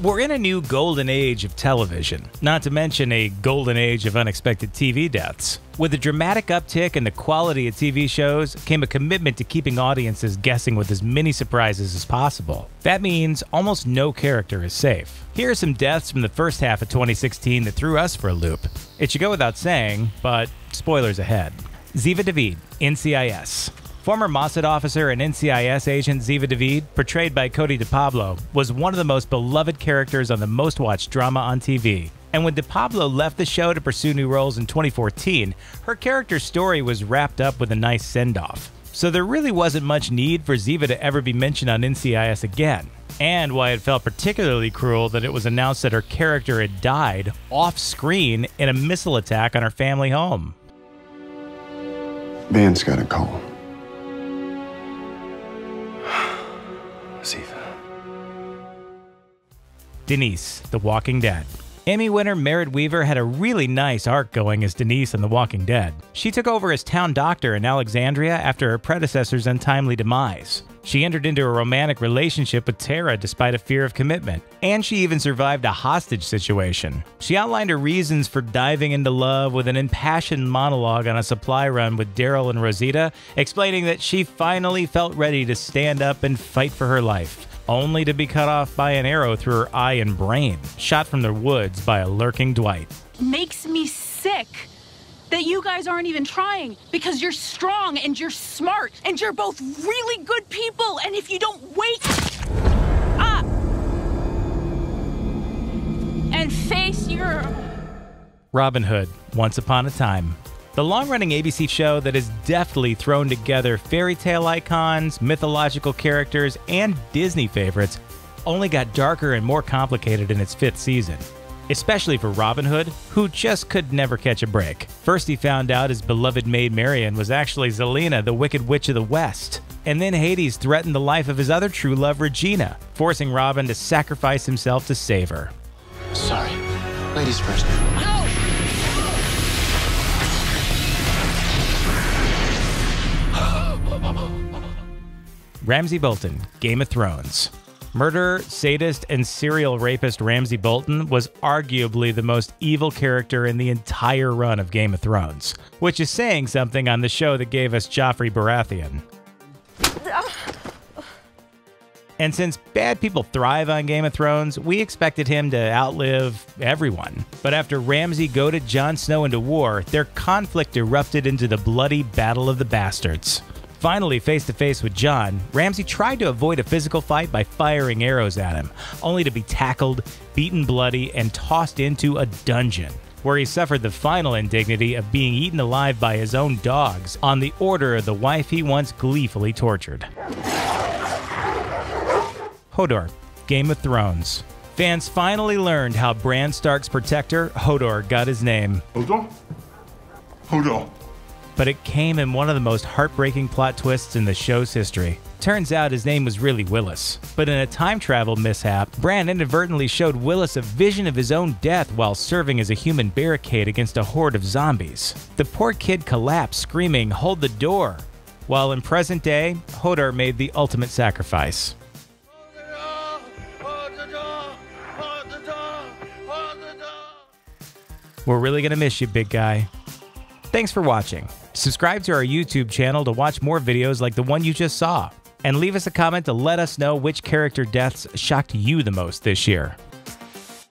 We're in a new golden age of television, not to mention a golden age of unexpected TV deaths. With a dramatic uptick in the quality of TV shows came a commitment to keeping audiences guessing with as many surprises as possible. That means almost no character is safe. Here are some deaths from the first half of 2016 that threw us for a loop. It should go without saying, but spoilers ahead. Ziva David, NCIS. Former Mossad officer and NCIS agent Ziva David, portrayed by Cody DePablo, was one of the most beloved characters on the most-watched drama on TV. And when DePablo left the show to pursue new roles in 2014, her character's story was wrapped up with a nice send-off. So there really wasn't much need for Ziva to ever be mentioned on NCIS again. And why it felt particularly cruel that it was announced that her character had died off-screen in a missile attack on her family home. Van's got a call. Ziva. Denise, The Walking Dead. Emmy winner Merritt Weaver had a really nice arc going as Denise in The Walking Dead. She took over as town doctor in Alexandria after her predecessor's untimely demise. She entered into a romantic relationship with Tara despite a fear of commitment, and she even survived a hostage situation. She outlined her reasons for diving into love with an impassioned monologue on a supply run with Daryl and Rosita, explaining that she finally felt ready to stand up and fight for her life, only to be cut off by an arrow through her eye and brain, shot from the woods by a lurking Dwight. Makes me sick that you guys aren't even trying, because you're strong and you're smart and you're both really good people, and if you don't wake up and face your... Robin Hood, Once Upon a Time. The long-running ABC show that has deftly thrown together fairy tale icons, mythological characters, and Disney favorites only got darker and more complicated in its 5th season. Especially for Robin Hood, who just could never catch a break. First he found out his beloved maid Marian was actually Zelena, the Wicked Witch of the West. And then Hades threatened the life of his other true love, Regina, forcing Robin to sacrifice himself to save her. Sorry. Ladies first. Ramsay Bolton, Game of Thrones. Murderer, sadist, and serial rapist Ramsay Bolton was arguably the most evil character in the entire run of Game of Thrones, which is saying something on the show that gave us Joffrey Baratheon. And since bad people thrive on Game of Thrones, we expected him to outlive everyone. But after Ramsay goaded Jon Snow into war, their conflict erupted into the bloody Battle of the Bastards. Finally face-to-face with Jon, Ramsay tried to avoid a physical fight by firing arrows at him, only to be tackled, beaten bloody, and tossed into a dungeon, where he suffered the final indignity of being eaten alive by his own dogs on the order of the wife he once gleefully tortured. Hodor, Game of Thrones. Fans finally learned how Bran Stark's protector, Hodor, got his name. Hodor? Hodor. But it came in one of the most heartbreaking plot twists in the show's history. Turns out his name was really Willis. But in a time travel mishap, Bran inadvertently showed Willis a vision of his own death while serving as a human barricade against a horde of zombies. The poor kid collapsed, screaming, "Hold the door!" While in present day, Hodor made the ultimate sacrifice. We're really gonna miss you, big guy. Thanks for watching. Subscribe to our YouTube channel to watch more videos like the one you just saw. And leave us a comment to let us know which character deaths shocked you the most this year.